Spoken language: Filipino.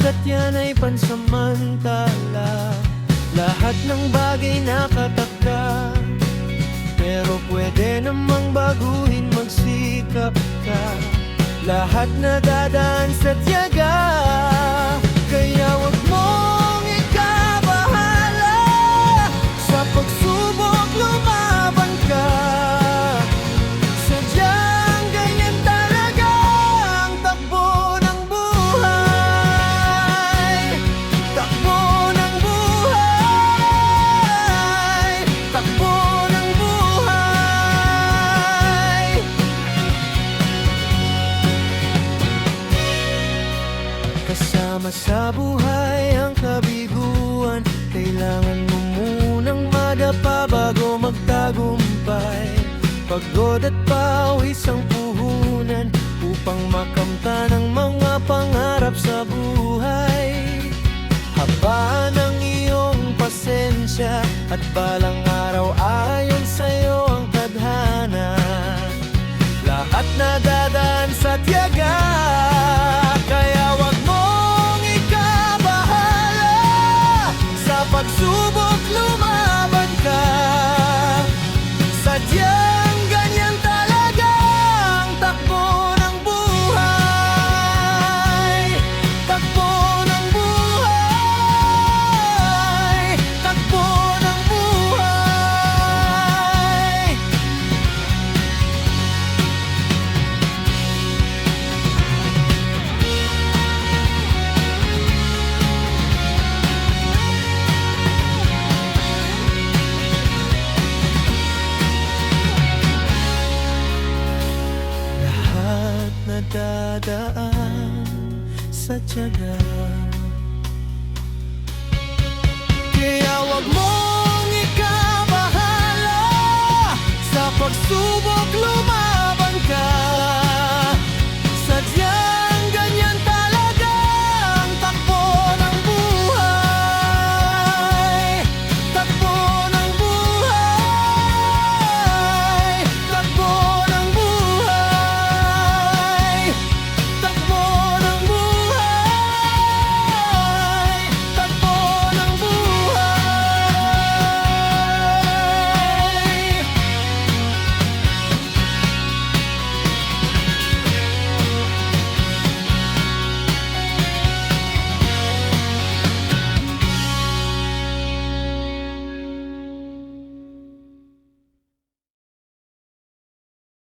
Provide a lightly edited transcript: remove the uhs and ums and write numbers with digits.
Pagkat yan ay pansamantala, lahat ng bagay nakataka. Pero pwede namang baguhin, magsikap ka. Lahat na dadaan sa tiyaga, kaya wag mong ikabahala. Sa pagsubok lumaban ka. Sadyang ganyan talaga ang takbo ng buhay. Takbo ng buhay. Takbo ng buhay. Kasama sa buhay ang kabiguan, kailangan mo munang madapa bago magtagumpay. Pagod at pawis ang puhunan upang makamtan ang mga pangarap sa buhay. Habaan ang iyong pasensya at balang araw ayon sa'yo ang tadhana. Lahat na dadaan sa tiyaga, kaya wag mong ikabahala. Sa pagsubok lumaban ka. Sadyang ganyan talaga ang takbo ng buhay. Takbo ng buhay. Takbo ng buhay. Lahat na dadaan sa tiyaga, kaya wag mo